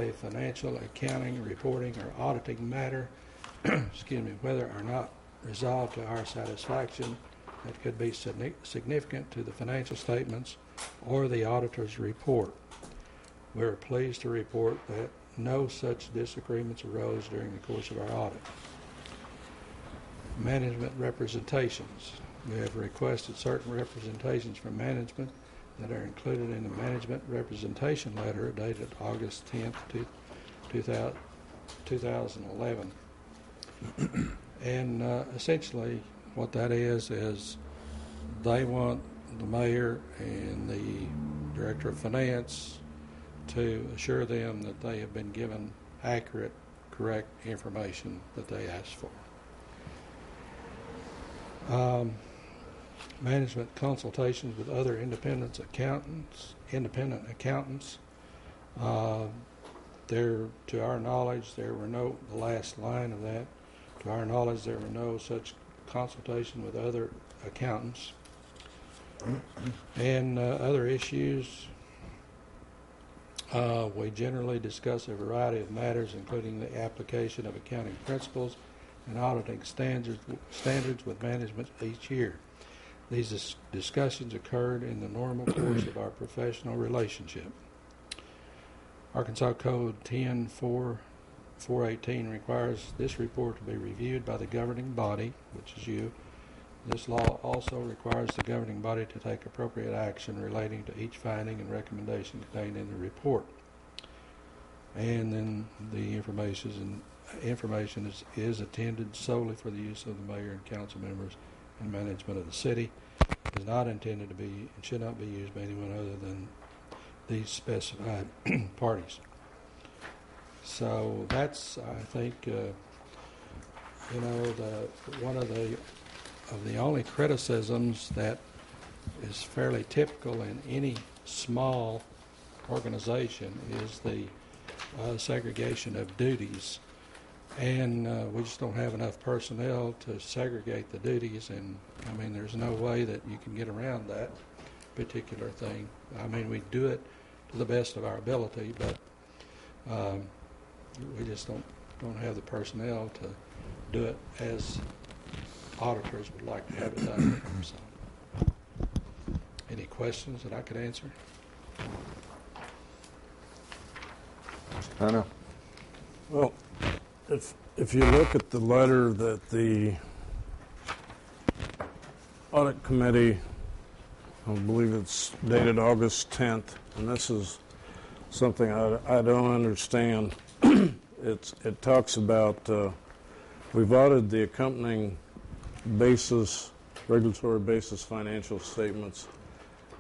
a financial, accounting, reporting, or auditing matter, excuse me, whether or not resolved to our satisfaction, that could be significant to the financial statements or the auditor's report. We are pleased to report that no such disagreements arose during the course of our audit. Management representations. We have requested certain representations from management that are included in the management representation letter dated August 10th, 2011. And essentially what that is they want the mayor and the director of finance to assure them that they have been given accurate, correct information that they asked for. Management consultations with other independent accountants. To our knowledge, there were no, the last line of that, to our knowledge, there were no such consultation with other accountants. And other issues, we generally discuss a variety of matters, including the application of accounting principles and auditing standards with management each year. These discussions occurred in the normal course of our professional relationship. Arkansas Code 10.418 requires this report to be reviewed by the governing body, which is you. This law also requires the governing body to take appropriate action relating to each finding and recommendation contained in the report. And then the information is intended solely for the use of the mayor and council members and management of the city. It is not intended to be and should not be used by anyone other than these specified parties. So that's, I think, one of the only criticisms that is fairly typical in any small organization is the segregation of duties. And we just don't have enough personnel to segregate the duties, and I mean there's no way that you can get around that particular thing. I mean we do it to the best of our ability, but we just don't have the personnel to do it as auditors would like to have it done. So, any questions that I could answer? I know. Well, if you look at the letter that the audit committee, I believe it's dated August 10th, and this is something I don't understand. It talks about we've audited the accompanying regulatory basis financial statements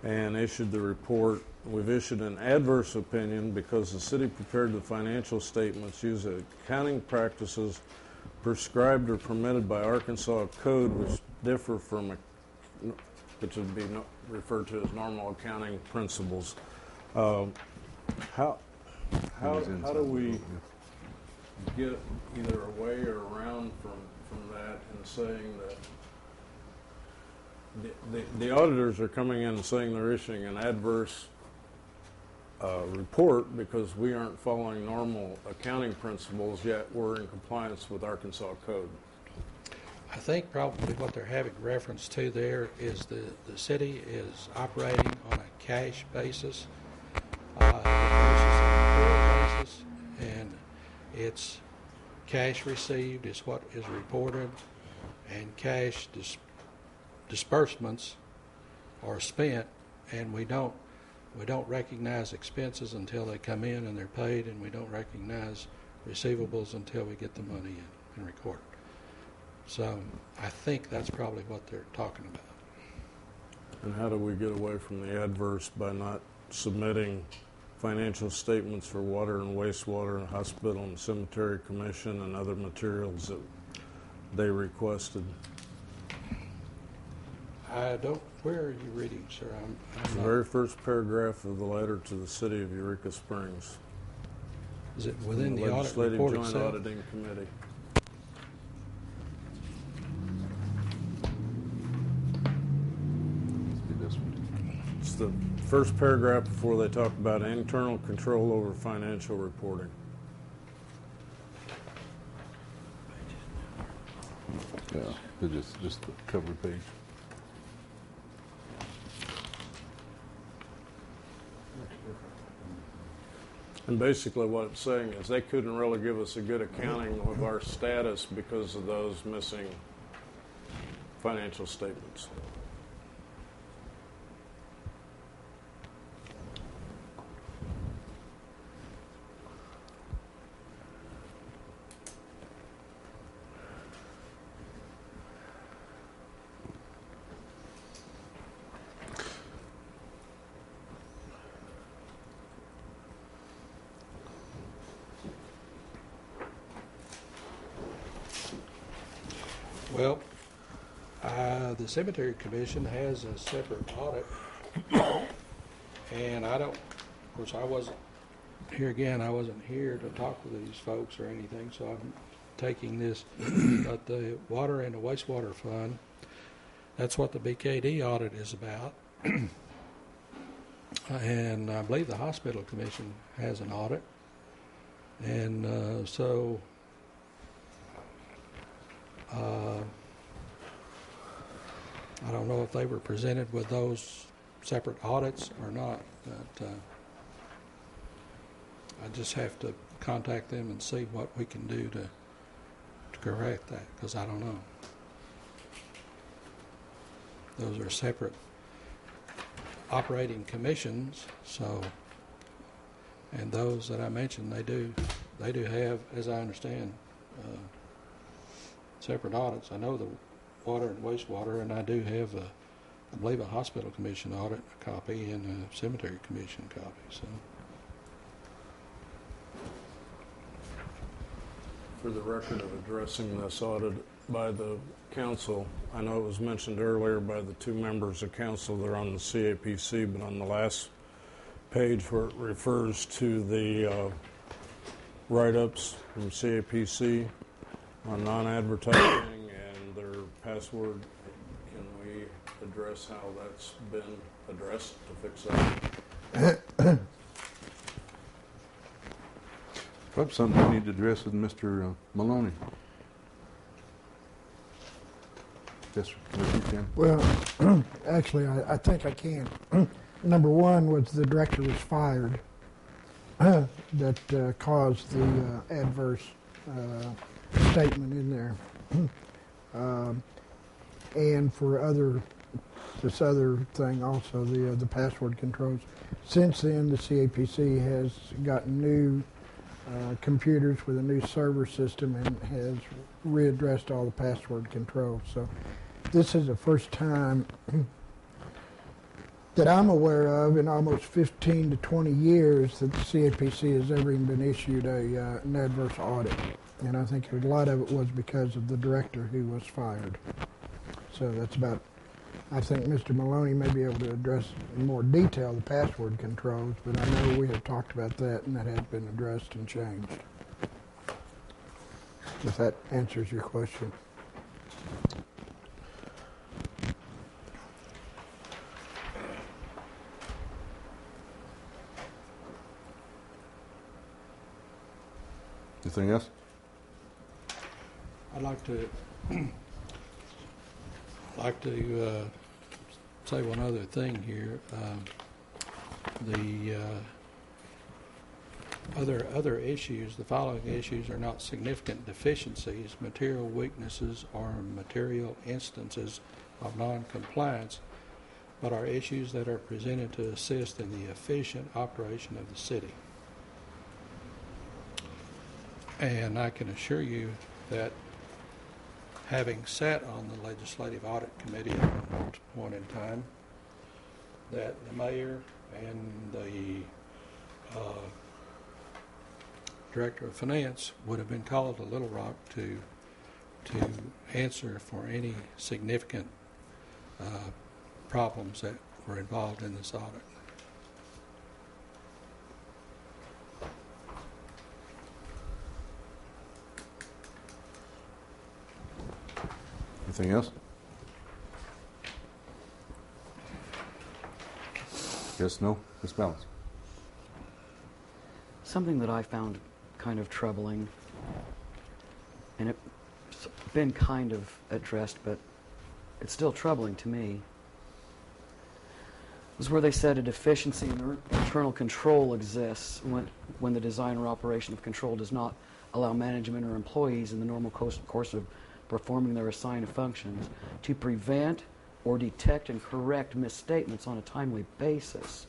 and issued the report. We've issued an adverse opinion because the city prepared the financial statements using accounting practices prescribed or permitted by Arkansas Code, which differ from, which would be referred to as normal accounting principles. How do we get either away or around from that and saying that the auditors are coming in and saying they're issuing an adverse report because we aren't following normal accounting principles, yet we're in compliance with Arkansas Code? I think probably what they're having reference to there is the city is operating on a cash basis versus an accrual basis, and it's cash received is what is reported, and cash disbursements are spent, and we don't recognize expenses until they come in and they're paid, and we don't recognize receivables until we get the money in and record it. So I think that's probably what they're talking about. And how do we get away from the adverse by not submitting financial statements for water and wastewater and hospital and cemetery commission and other materials that they requested? I don't. Where are you reading, sir? It's the very first paragraph of the letter to the city of Eureka Springs. Is it within the audit Legislative report Joint itself? Auditing Committee. It's the first paragraph before they talk about internal control over financial reporting. Yeah, it's just the cover page. And basically what it's saying is they couldn't really give us a good accounting of our status because of those missing financial statements. Well, the Cemetery Commission has a separate audit, and I don't, of course, I wasn't here to talk with these folks or anything, so I'm taking this, but the water and the wastewater fund, that's what the BKD audit is about. And I believe the Hospital Commission has an audit, and so I don't know if they were presented with those separate audits or not, but I just have to contact them and see what we can do to correct that, because I don't know. Those are separate operating commissions, so, and those that I mentioned, they do have, as I understand, separate audits. I know the water and wastewater, and I do have I believe a Hospital Commission audit copy and a Cemetery Commission copy. So, for the record of addressing this audit by the council, I know it was mentioned earlier by the two members of council that are on the CAPC, but on the last page where it refers to the write-ups from CAPC on non-advertising and their password, can we address how that's been addressed to fix that? Probably something we need to address with Mr. Maloney. Yes, sir. Yes, you can. Well, actually, I think I can. Number one was the director was fired. That caused the adverse statement in there. And for this other thing also, the password controls. Since then, the CAPC has gotten new computers with a new server system and has readdressed all the password controls. So this is the first time that I'm aware of in almost 15 to 20 years that the CAPC has ever even been issued an adverse audit. And I think a lot of it was because of the director who was fired. So that's about, I think Mr. Maloney may be able to address in more detail the password controls, but I know we have talked about that and that has been addressed and changed. If that answers your question. Anything else? I'd like to say one other thing here. The other issues, the following issues are not significant deficiencies, material weaknesses, or material instances of non-compliance, but are issues that are presented to assist in the efficient operation of the city. And I can assure you that having sat on the Legislative Audit Committee at one point in time, that the mayor and the Director of Finance would have been called to Little Rock to answer for any significant problems that were involved in this audit. Anything else? Yes, no? Ms. Balance? Something that I found kind of troubling, and it's been kind of addressed, but it's still troubling to me, was where they said a deficiency in internal control exists when the design or operation of control does not allow management or employees in the normal course of performing their assigned functions to prevent or detect and correct misstatements on a timely basis.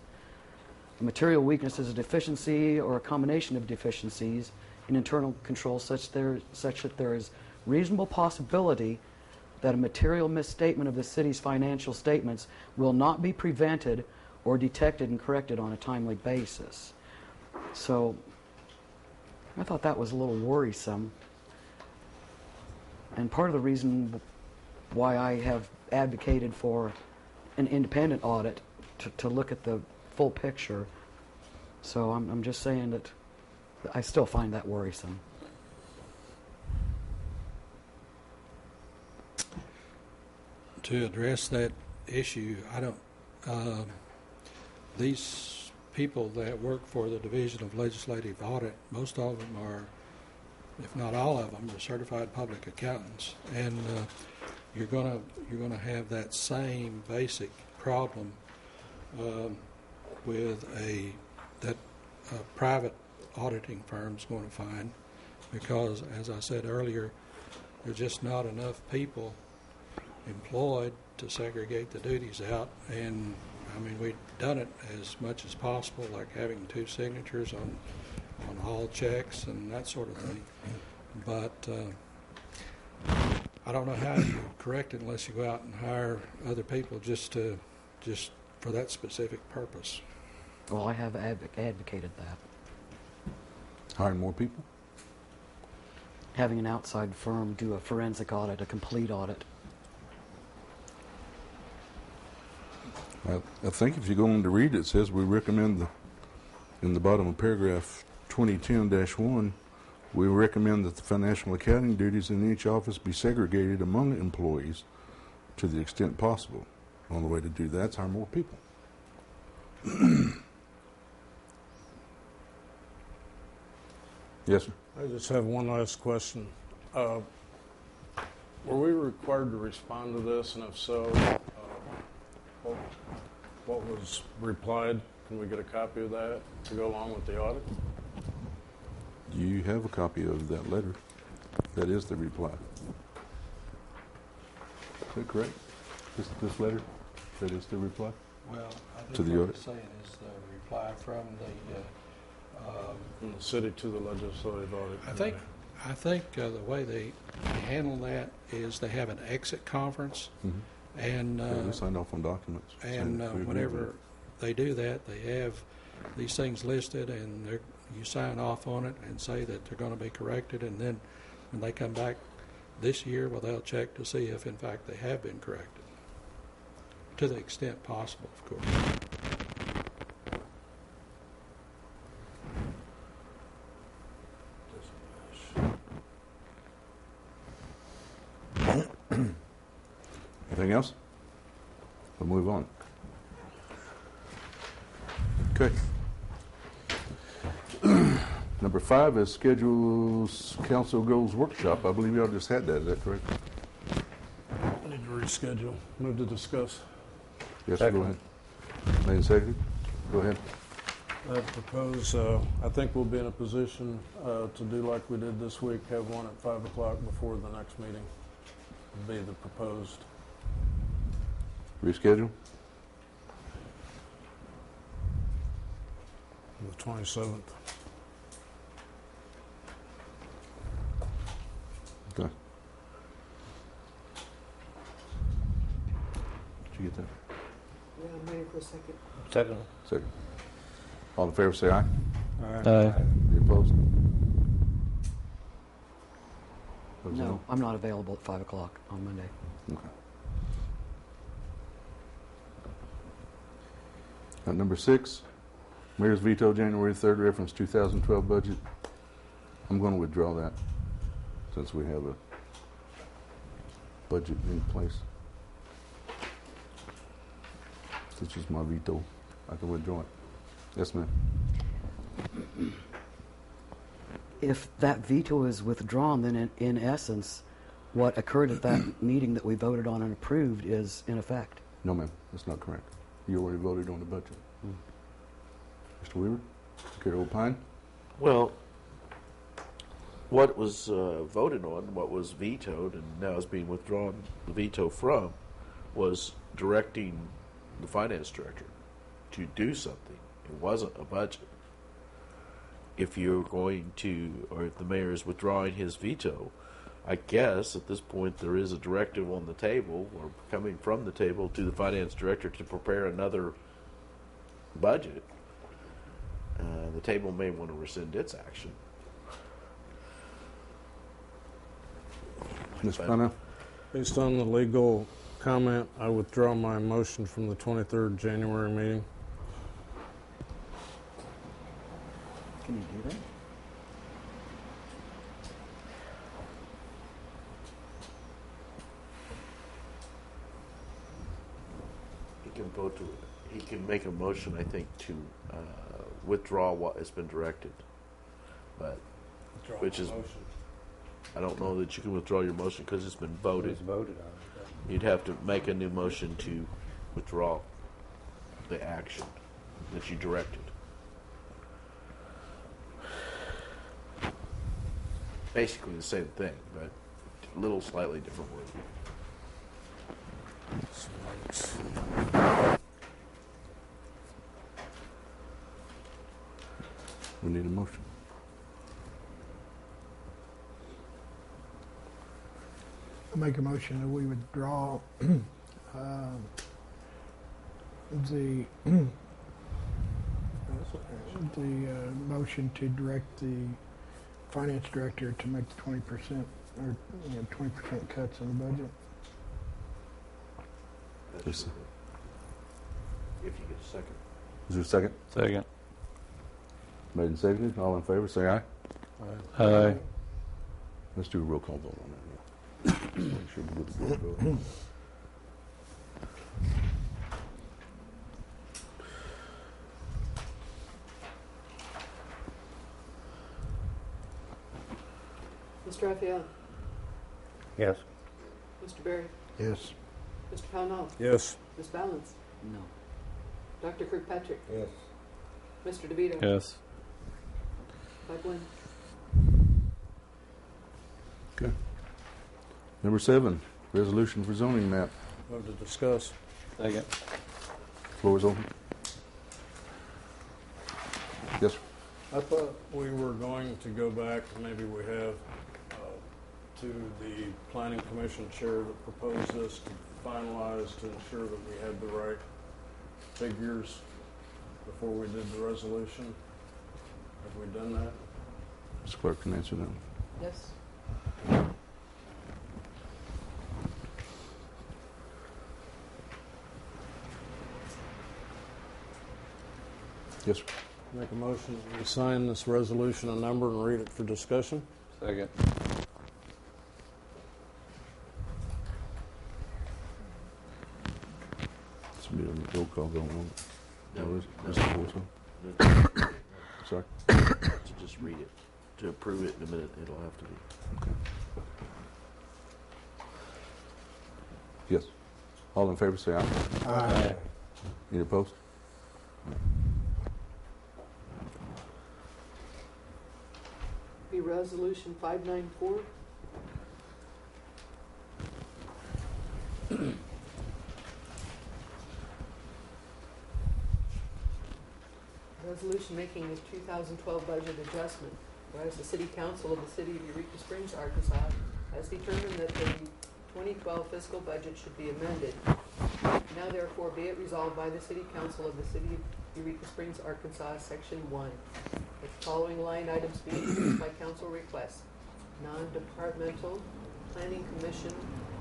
A material weakness is a deficiency or a combination of deficiencies in internal control such that there is reasonable possibility that a material misstatement of the city's financial statements will not be prevented or detected and corrected on a timely basis. So I thought that was a little worrisome. And part of the reason why I have advocated for an independent audit to look at the full picture. So I'm just saying that I still find that worrisome. To address that issue, these people that work for the Division of Legislative Audit, most of them are, if not all of them, are certified public accountants, and you're gonna have that same basic problem with that private auditing firm's going to find, because, as I said earlier, there's just not enough people employed to segregate the duties out. And I mean, we've done it as much as possible, like having 2 signatures on all checks and that sort of thing. But I don't know how you correct it unless you go out and hire other people just for that specific purpose. Well, I have advocated that. Hiring more people? Having an outside firm do a forensic audit, a complete audit. I think if you go on to read it, it says we recommend in the bottom of paragraph 2010-1, we recommend that the financial accounting duties in each office be segregated among employees to the extent possible. The only way to do that is hire more people. Yes, sir. I just have one last question. Were we required to respond to this, and if so, what was replied? Can we get a copy of that to go along with the audit? You have a copy of that letter. That is the reply. Is that correct? This letter? That is the reply? Well, I think To the what audit? it's saying is the reply from From the city to the legislative audit. I think the way they handle that is they have an exit conference, and Yeah, we signed off on documents. and saying we agree with whenever it. they do that, they have these things listed, and you sign off on it and say that they're going to be corrected, and then when they come back this year, well, they'll check to see if in fact they have been corrected, to the extent possible, of course. Anything else? We'll move on. Okay. Number 5 is schedules council goals workshop. I believe y'all just had that. Is that correct? I need to reschedule. Move to discuss. Yes, sir, go ahead. Made and seconded. Go ahead. I propose, I think we'll be in a position to do like we did this week, have one at 5 o'clock before the next meeting. Be the proposed. Reschedule. The 27th. Okay. Did you get that? Yeah, I'm waiting for a second. Second. Second. All in favor, say aye. Aye. Any opposed? Opposed, No, I'm not available at 5 o'clock on Monday. Okay. Number 6, Mayor's veto January 3rd reference 2012 budget. I'm going to withdraw that since we have a budget in place. This is my veto. I can withdraw it. Yes, ma'am. If that veto is withdrawn, then in essence, what occurred at that meeting that we voted on and approved is in effect. No, ma'am. That's not correct. You already voted on the budget. Mr. Weaver, care to opine? Well, what was voted on, what was vetoed, and now is being withdrawn, the veto from, was directing the finance director to do something. It wasn't a budget. If you're going to, or if the mayor is withdrawing his veto, I guess at this point there is a directive on the table, or coming from the table to the finance director to prepare another budget. The table may want to rescind its action. Ms. Plano? Based on the legal comment, I withdraw my motion from the 23rd January meeting. Can you do that? He can vote to. He can make a motion, I think, to withdraw what has been directed, but which is. I don't know that you can withdraw your motion because it's been voted. It's voted on. You'd have to make a new motion to withdraw the action that you directed. Basically the same thing, but a little slightly different word. We need a motion. I make a motion that we withdraw the motion to direct the finance director to make the 20% or 20% cuts in the budget. Yes. If you get a second. Is there a second? Second. Made and seconded. All in favor, say aye. Aye. Let's do a roll call vote on that. Make sure we get the roll call vote. Mr. Raphael? Yes. Mr. Berry? Yes. Mr. Pownall? Yes. Ms. Balance? No. Dr. Kirkpatrick? Yes. Mr. DeVito? Yes. By Gwen? Okay. Number 7, resolution for zoning map. Move to discuss. Second. Floor is open. Yes, sir. I thought we were going to go back, maybe we have, to the planning commission chair that proposed this to finalize to ensure that we had the right figures before we did the resolution. Have we done that? Mr. Clerk can answer that. Yes. Yes, sir. Make a motion that we sign this resolution a number and read it for discussion. Second. This will be a roll call vote on it. No, Or is no. Mr. Wilson? Sorry. To just read it. To approve it in a minute, it'll have to be. Yes. All in favor, say aye. Aye. Any opposed? Be Resolution 594. Resolution making this 2012 budget adjustment. Whereas the City Council of the City of Eureka Springs, Arkansas has determined that the 2012 fiscal budget should be amended. Now therefore be it resolved by the City Council of the City of Eureka Springs, Arkansas, Section 1. The following line items be introduced by council request. Non-departmental Planning Commission,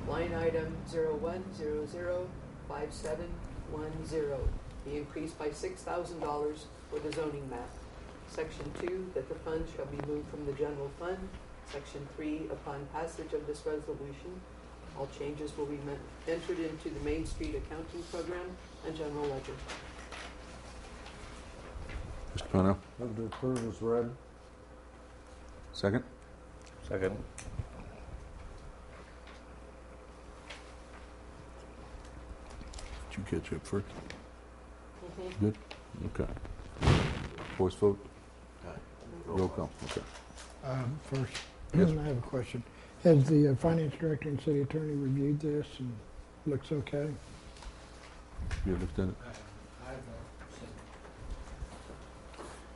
line item 01005710, be increased by $6,000 for the zoning map. Section 2, that the fund shall be moved from the general fund. Section 3, upon passage of this resolution, all changes will be entered into the Main Street accounting program and general ledger. Mr. Parnell, Move to approve as read. second. Second. Did you catch up first? Mm-hmm. Good? Okay. Voice vote? Roll call. Okay. First, Yes. I have a question. Has the finance director and city attorney reviewed this and looks okay? You looked at it?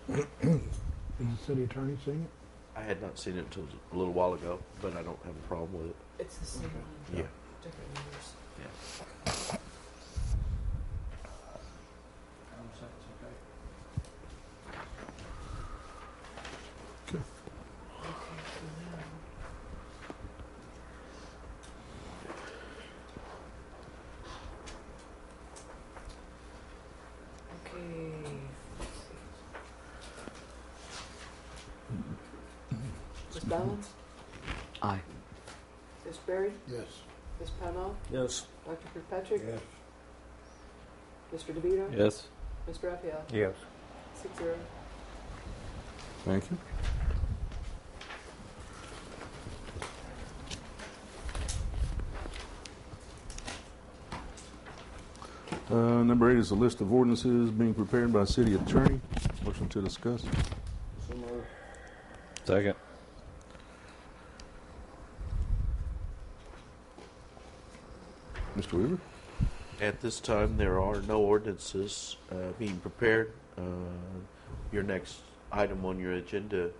Has the city attorney seen I had not seen it until a little while ago, but I don't have a problem with it. It's the same one, Yeah. different numbers. Yeah. Okay. Okay, so now. Okay, let's see. Ms. Balance? Aye. Ms. Berry? Yes. Ms. Pownell? Yes. Dr. Kirkpatrick? Mr. DeVito? Yes. Mr. Raphael? Yes. 6-0. Thank you. Number 8 is a list of ordinances being prepared by city attorney. Motion to discuss. So moved. Second. Mr. Weaver? At this time, there are no ordinances being prepared. Your next item on your agenda,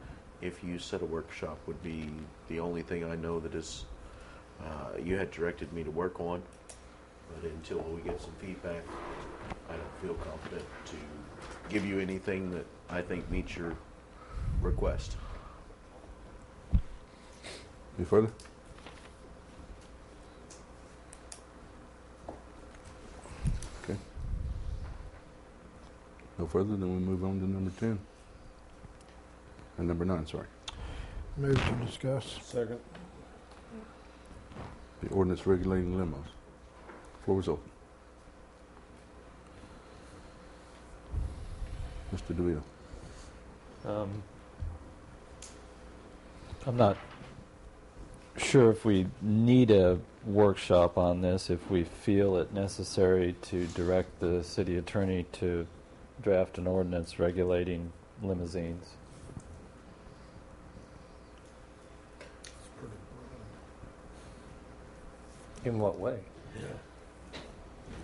if you set a workshop, would be the only thing I know that is you had directed me to work on. But until we get some feedback, I don't feel confident to give you anything that I think meets your request. Any further? Okay. No further, then we move on to number 10. And number 9, sorry. Move to discuss. Second. The ordinance regulating limos. Floor is open. Mr. DeVito. I'm not sure if we need a workshop on this, if we feel it necessary to direct the city attorney to draft an ordinance regulating limousines. In what way?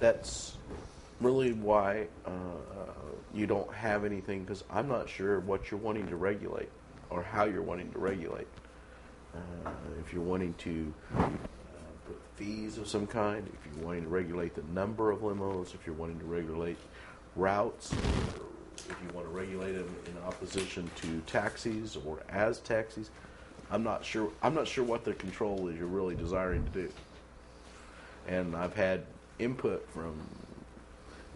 That's really why you don't have anything, because I'm not sure what you're wanting to regulate or how you're wanting to regulate. If you're wanting to put fees of some kind, if you're wanting to regulate the number of limos, if you're wanting to regulate routes, or if you want to regulate them in opposition to taxis or as taxis, I'm not sure what the control is you're really desiring to do. And I've had input from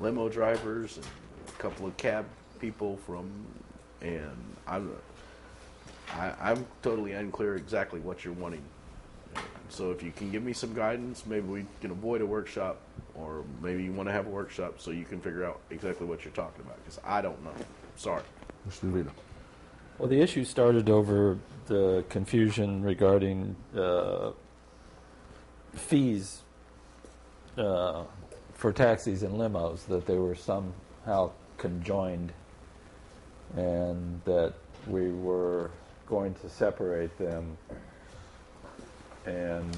limo drivers and a couple of cab people and I'm totally unclear exactly what you're wanting. So if you can give me some guidance, maybe we can avoid a workshop, or maybe you want to have a workshop so you can figure out exactly what you're talking about, because I don't know. Sorry. Mr. DeVito. Well, the issue started over the confusion regarding fees for taxis and limos, that they were somehow conjoined and that we were going to separate them. And,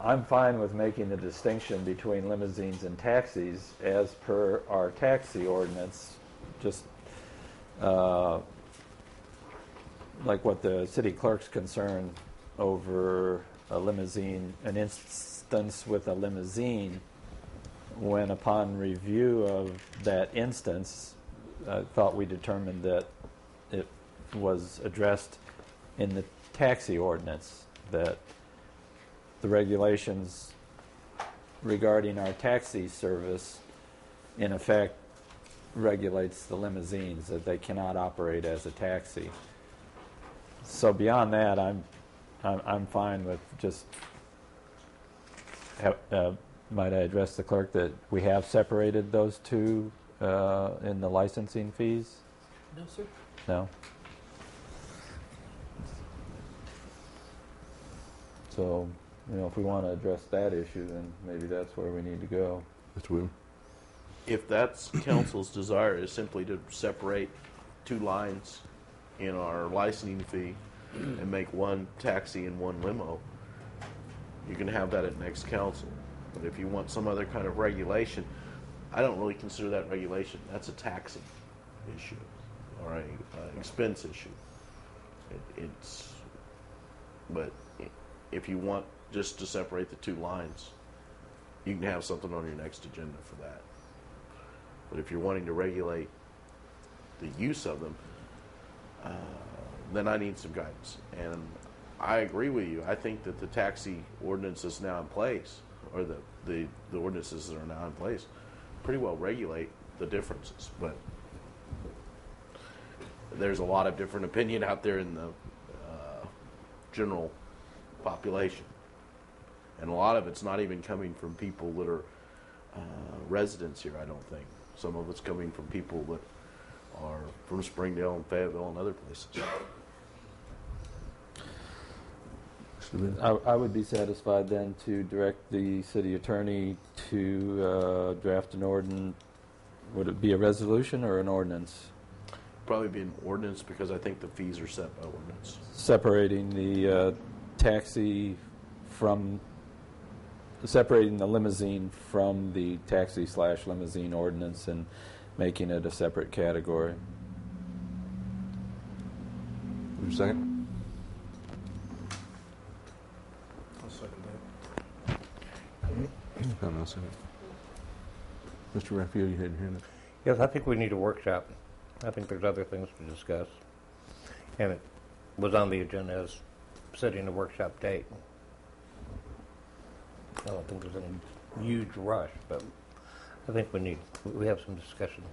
I'm fine with making the distinction between limousines and taxis as per our taxi ordinance, just like what the city clerk's concern over a limousine, an instance with a limousine, when upon review of that instance, I thought we determined that it was addressed in the taxi ordinance, that the regulations regarding our taxi service in effect regulates the limousines, that they cannot operate as a taxi. So beyond that, I'm fine with just might I address the clerk that we have separated those two in the licensing fees? No, sir? No? So, if we want to address that issue, then maybe that's where we need to go. Mr. Weaver? If that's council's desire, is simply to separate two lines in our licensing fee and make one taxi and one limo, you can have that at next council. But if you want some other kind of regulation, I don't really consider that regulation. That's a taxing issue or a expense issue. But if you want just to separate the two lines, you can have something on your next agenda for that. But if you're wanting to regulate the use of them, then I need some guidance. And I agree with you. I think that the taxi ordinance is now in place, or the ordinances that are now in place, pretty well regulate the differences. But there's a lot of different opinion out there in the general population. And a lot of it's not even coming from people that are residents here, I don't think. Some of it's coming from people that are from Springdale and Fayetteville and other places. I would be satisfied then to direct the city attorney to draft an ordinance. Would it be a resolution or an ordinance? Probably be an ordinance because I think the fees are set by ordinance. Separating the taxi from, separating the limousine from the taxi/limousine ordinance and making it a separate category. Your second? I'll second that. No, second. Mr. Raphael, you had your hand up. Yes, I think we need a workshop. I think there's other things to discuss. And it was on the agenda as setting a workshop date. I don't think there's any huge rush, but I think we have some discussion.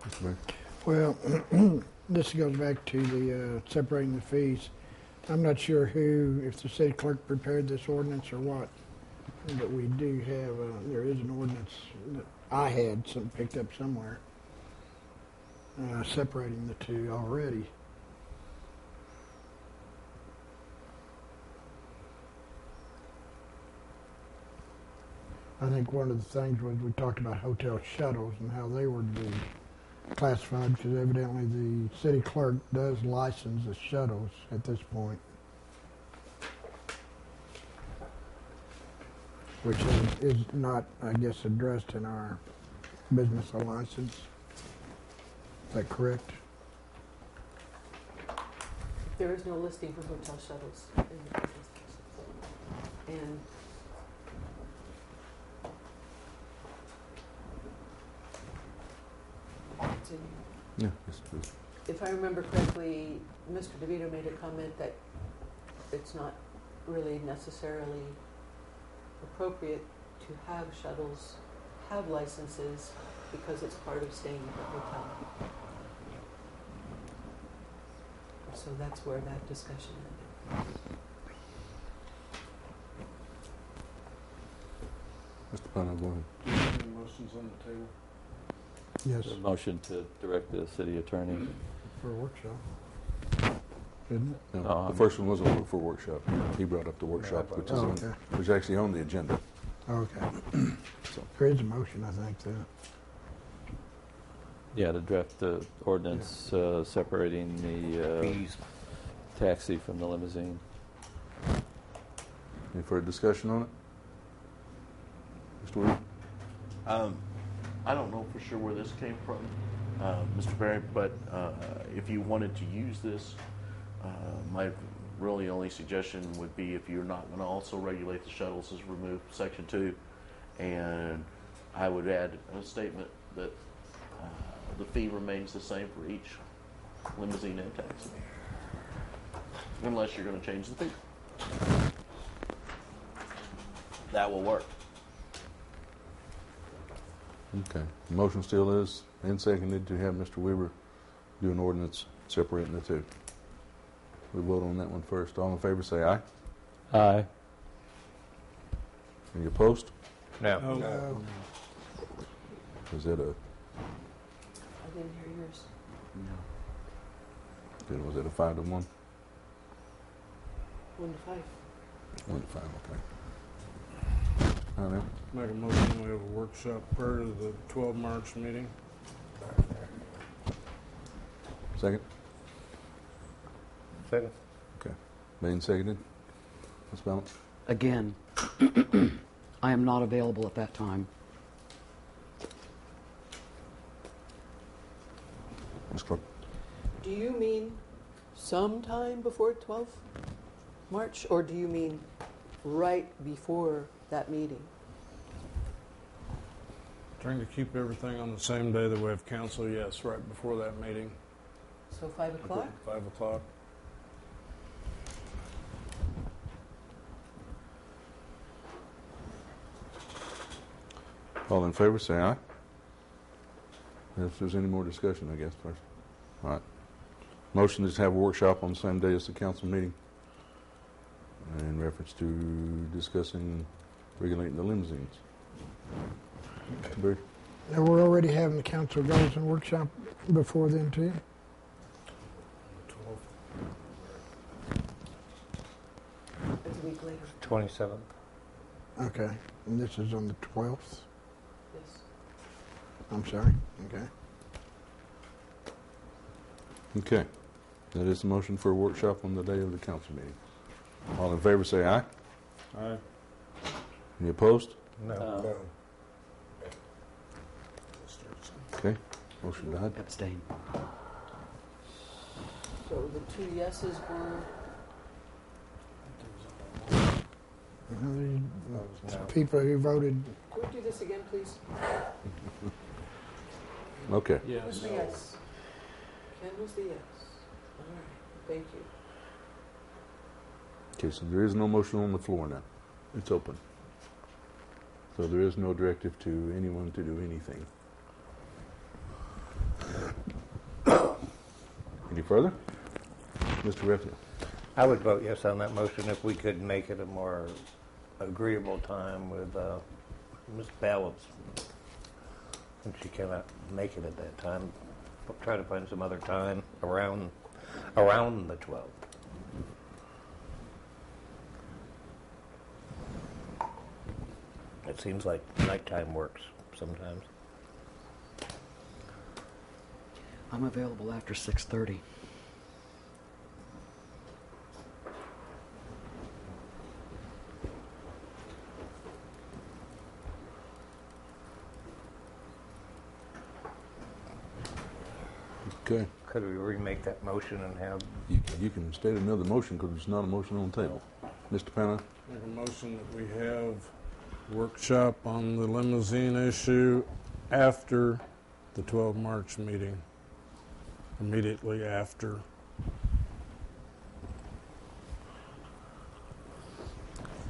Mr. Mayor? Well, this goes back to the separating the fees. I'm not sure if the city clerk prepared this ordinance or what, but we do have, there is an ordinance that I had some picked up somewhere, separating the two already. I think one of the things was we talked about hotel shuttles and how they were to be classified, because evidently the city clerk does license the shuttles at this point, which is not, I guess, addressed in our business license. Is that correct? There is no listing for hotel shuttles in the business license. And it's in Yeah, yes, please. If I remember correctly, Mr. DeVito made a comment that it's not really necessarily appropriate to have shuttles, have licenses, because it's part of staying at the hotel. So that's where that discussion ended. Mr. Pano, go ahead. Do you have any motions on the table? Yes, A motion to direct the city attorney. for a workshop. Isn't it? No, the first one wasn't for workshop. He brought up the workshop, which is Oh, on, okay. which is actually on the agenda. Okay. So, There is a motion, I think, then. Yeah, to draft the ordinance separating the Fees. taxi from the limousine. any further discussion on it? Mr. Weaver? I don't know for sure where this came from, Mr. Barry, but if you wanted to use this, my really only suggestion would be, if you're not going to also regulate the shuttles, is remove Section 2, and I would add a statement that the fee remains the same for each limousine and taxi, unless you're going to change the fee. That will work. Okay. The motion still is, and seconded, to have Mr. Weaver do an ordinance separating the two. We vote on that one first. All in favor say aye. Aye. Any opposed? Now, No. Was that a, I didn't hear yours. then was it a 5 to 1? 1 to 5. 1 to 5, okay. All right. Make a motion, we have a workshop prior to the 12 March meeting. Second? Second. Okay. Made and seconded. Ms. Balance? Again, I am not available at that time. Ms. Clark? Do you mean sometime before 12 March, or do you mean right before that meeting? Trying to keep everything on the same day that we have council, yes, right before that meeting. So 5 o'clock? 5 o'clock. All in favor, say aye. If there's any more discussion, I guess, first. All right. Motion is to have a workshop on the same day as the council meeting in reference to discussing regulating the limousines. Barry? Now, we're already having the council goals and workshop before then, too? 12. It's a week later. 27th. Okay. And this is on the 12th? Yes. I'm sorry. Okay. Okay. That is the motion for a workshop on the day of the council meeting. All in favor, say aye. Aye. Any opposed? No. Okay. Motion died. Abstain. So the 2 yeses were, People who voted, can we do this again, please? Okay. Who's Yes. the yes? Ken was the yes. All right, thank you. Okay, so there is no motion on the floor now. It's open. So there is no directive to anyone to do anything. Any further? Mr. Reffield? I would vote yes on that motion if we could make it a more agreeable time with Ms. Balance. And she cannot make it at that time. We'll try to find some other time around the 12th. It seems like nighttime works sometimes. I'm available after 6:30. Okay. Could we remake that motion and have You can state another motion because it's not a motion on the table. Mr. Panna? Make a motion that we have workshop on the limousine issue after the 12 March meeting, immediately after.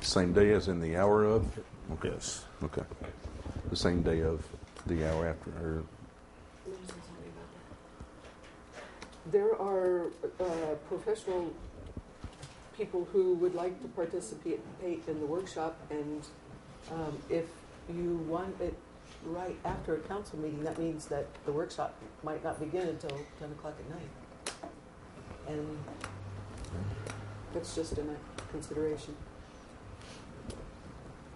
Same day as in the hour of? Okay. Yes. Okay. The same day of the hour after, or There are professional people who would like to participate in the workshop, and if you want it right after a council meeting, that means that the workshop might not begin until 10 o'clock at night. And that's just a consideration.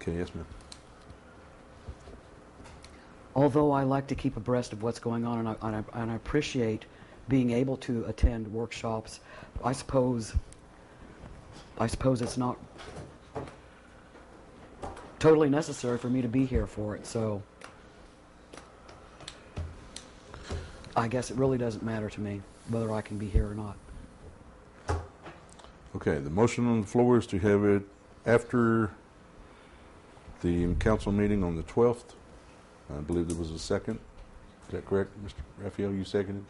okay, yes, ma'am. Although I like to keep abreast of what's going on, and I appreciate being able to attend workshops, I suppose it's not totally necessary for me to be here for it. So I guess it really doesn't matter to me whether I can be here or not. Okay, the motion on the floor is to have it after the council meeting on the 12th. I believe there was a second. Is that correct, Mr. Raphael? You seconded?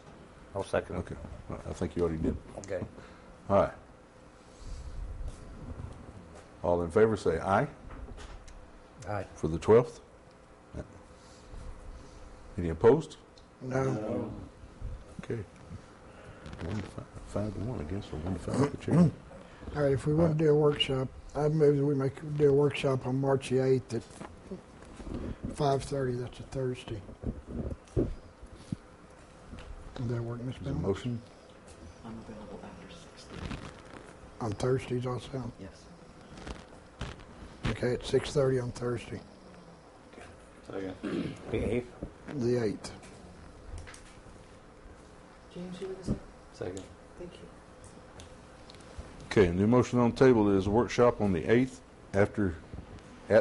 I'll second it. Okay. I think you already did. Okay. All right. All in favor say aye Aye. for the 12th. Any opposed? no. Okay. 5 to 1, I guess, or 1 to 5 the chair. All right, if we want to do a workshop, I'd move that we do a workshop on March the 8th at 5:30. That's a Thursday. Does that work, Ms. Is there a Bell? motion? I'm available after 6:30. On Thursdays also? Yes. Okay, at 6:30 on Thursday, Second. The 8th? the 8th. James, you were the second? Second. Thank you. Okay, the motion on the table is a workshop on the 8th at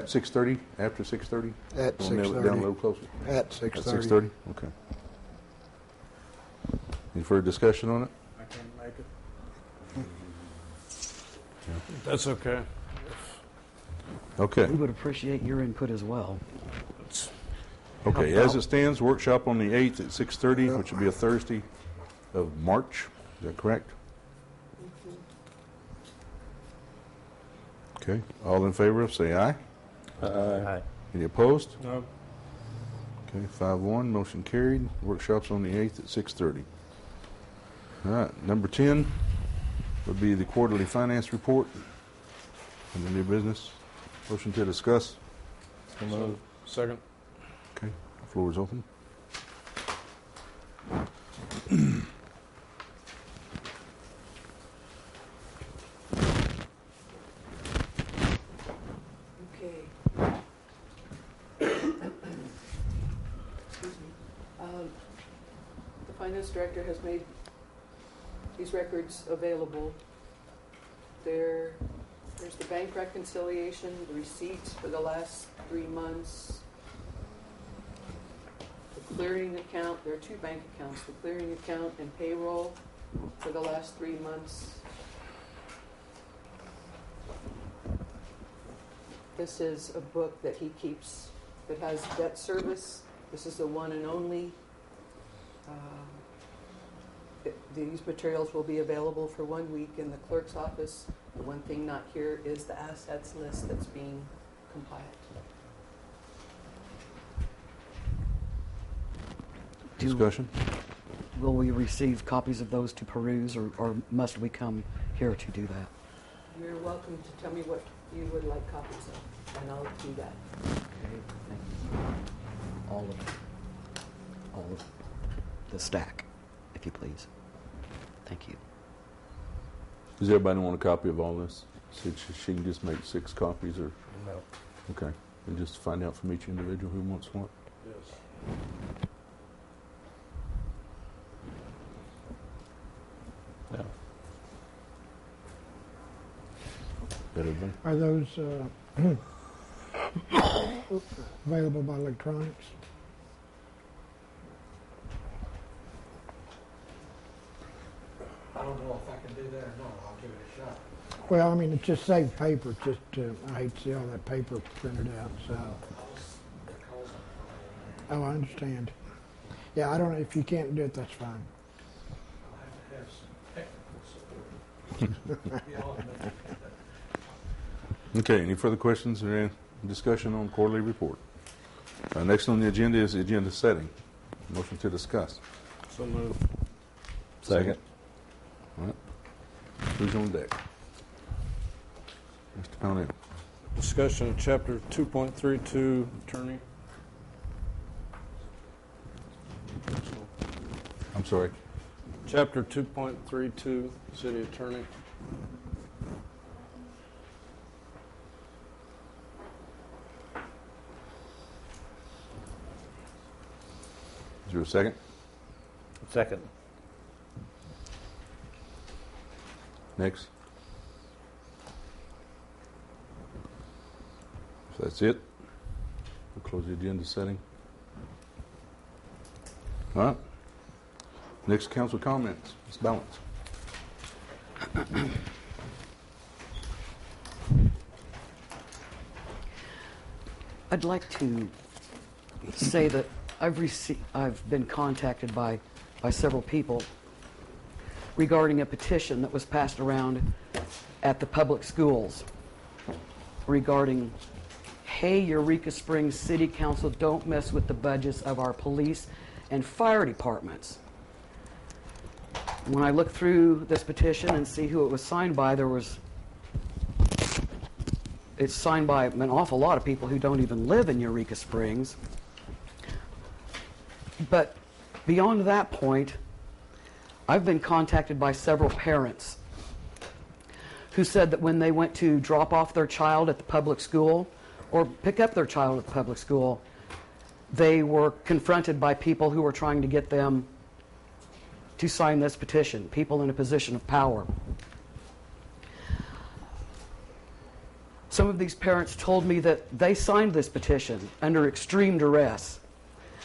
6:30, after 6:30? At We'll nail it down a little 6:30. closer. At At 6:30. 6:30? Okay. Any further discussion on it? I can't make it. That's okay. Okay. We would appreciate your input as well. Okay, as it stands, workshop on the 8th at 6:30, which will be a Thursday of March. Is that correct? Okay, all in favor of, say aye. Aye. Any opposed? No. Okay, 5-1, motion carried. Workshop's on the 8th at 6:30. All right, number 10 would be the quarterly finance report and the new business. Motion to discuss. So moved. Second. Okay, floor is open. Okay. Excuse me. The finance director has made these records available. There's the bank reconciliation, the receipts for the last 3 months, the clearing account. There are 2 bank accounts, the clearing account and payroll for the last 3 months. This is a book that he keeps that has debt service. This is the one and only. These materials will be available for 1 week in the clerk's office. The one thing not here is the assets list that's being compiled. Discussion? Will we receive copies of those to peruse, or must we come here to do that? You're welcome to tell me what you would like copies of, and I'll do that. Okay, thank you. All of the stack, if you please. Thank you. Does everybody want a copy of all this? So she can just make 6 copies, or? No. Okay, and just find out from each individual who wants what? Yes. No. That everybody? Are those available by electronics? I don't know if I can do that or not. I'll give it a shot. Well, I mean, it just saves paper. Just I hate to see all that paper printed out. So, oh, I understand. Yeah, I don't know if you can't do it. That's fine. I'll have to have some technical support. Beyond that. Okay, any further questions or any discussion on quarterly report? Next on the agenda is the agenda setting. Motion to discuss. So moved. Second. All right. Who's on deck? Mr. Pownell. Discussion of Chapter 2.32, Attorney. I'm sorry. Chapter 2.32, City Attorney. Is there a second? Second. Next. If that's it, we'll close the agenda setting. All right. Next, council comments. Ms. Balance. I'd like to say that I've been contacted by several people regarding a petition that was passed around at the public schools regarding, hey, Eureka Springs City Council, don't mess with the budgets of our police and fire departments. When I look through this petition and see who it was signed by, it's signed by an awful lot of people who don't even live in Eureka Springs. But beyond that point, I've been contacted by several parents who said that when they went to drop off their child at the public school or pick up their child at the public school, they were confronted by people who were trying to get them to sign this petition, people in a position of power. Some of these parents told me that they signed this petition under extreme duress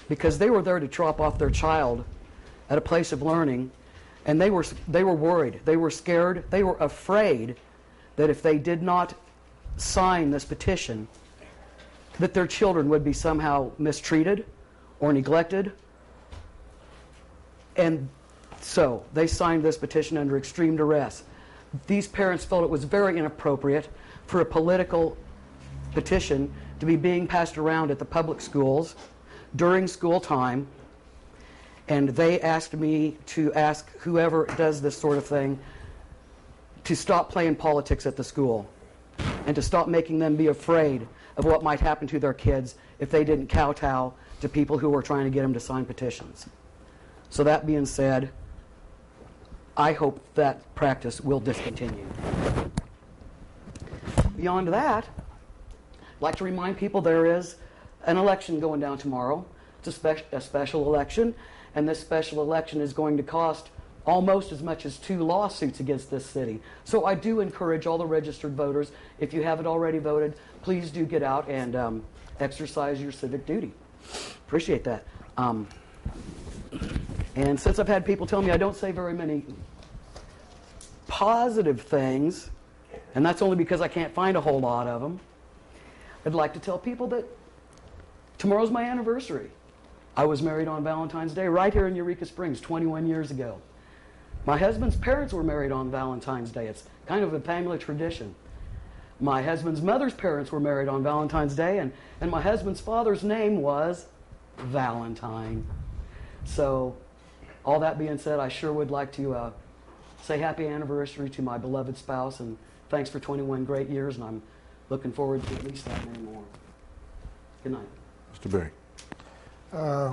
because they were there to drop off their child at a place of learning, and they were worried, they were scared, they were afraid that if they did not sign this petition, that their children would be somehow mistreated or neglected. And so they signed this petition under extreme duress. These parents felt it was very inappropriate for a political petition to be being passed around at the public schools during school time, and they asked me to ask whoever does this sort of thing to stop playing politics at the school and to stop making them be afraid of what might happen to their kids if they didn't kowtow to people who were trying to get them to sign petitions. So that being said, I hope that practice will discontinue. Beyond that, I'd like to remind people there is an election going down tomorrow. It's a special election, and this special election is going to cost almost as much as 2 lawsuits against this city. So I do encourage all the registered voters, if you haven't already voted, please do get out and exercise your civic duty. Appreciate that. And since I've had people tell me I don't say very many positive things, and that's only because I can't find a whole lot of them, I'd like to tell people that tomorrow's my anniversary. I was married on Valentine's Day right here in Eureka Springs 21 years ago. My husband's parents were married on Valentine's Day. It's kind of a family tradition. My husband's mother's parents were married on Valentine's Day, and my husband's father's name was Valentine. So, all that being said, I sure would like to say happy anniversary to my beloved spouse, and thanks for 21 great years, and I'm looking forward to at least that many more. Good night. Mr. Berry. I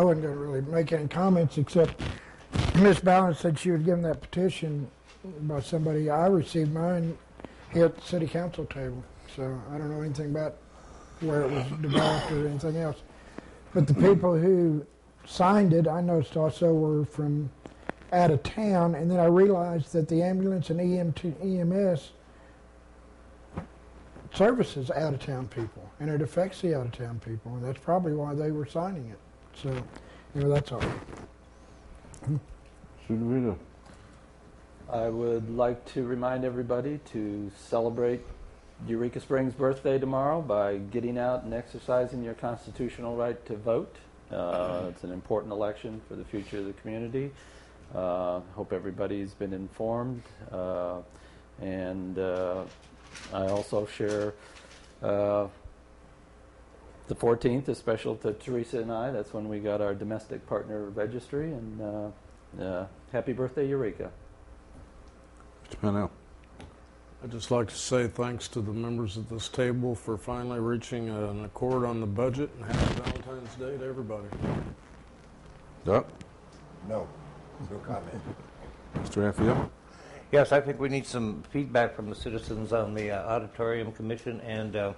wasn't going to really make any comments except Ms. Balance said she would give that petition by somebody. I received mine here at the city council table, so I don't know anything about where it was developed or anything else. But the people who signed it, I noticed also were from out of town, and then I realized that the ambulance and EMS services out-of-town people, and it affects the out-of-town people, and that's probably why they were signing it. So, that's all. Sudavita. I would like to remind everybody to celebrate Eureka Springs' birthday tomorrow by getting out and exercising your constitutional right to vote. It's an important election for the future of the community. Hope everybody's been informed. And I also share the 14th is special to Teresa and I. That's when we got our domestic partner registry. And happy birthday, Eureka. Mr. Pennell. I'd just like to say thanks to the members at this table for finally reaching an accord on the budget, and happy Valentine's Day to everybody. Doc. No comment. Mr. Raphael. Yes, I think we need some feedback from the citizens on the auditorium commission and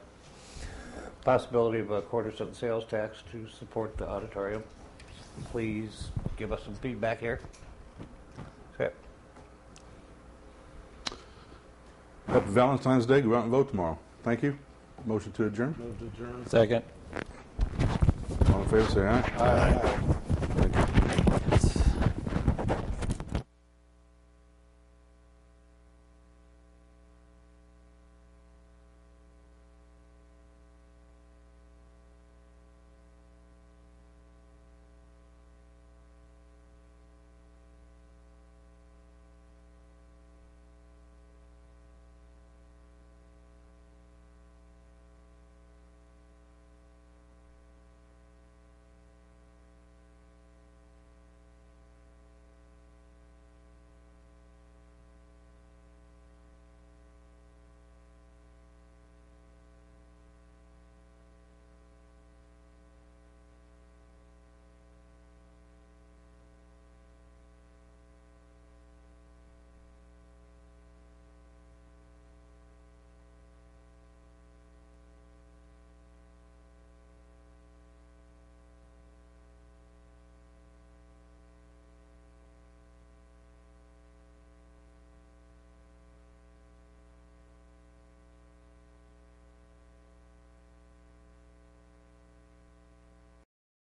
possibility of a quarter-cent sales tax to support the auditorium. Please give us some feedback here. Okay. Happy Valentine's Day. Go out and vote tomorrow. Thank you. Motion to adjourn. Move to adjourn. Second. All in favor, say aye. Aye.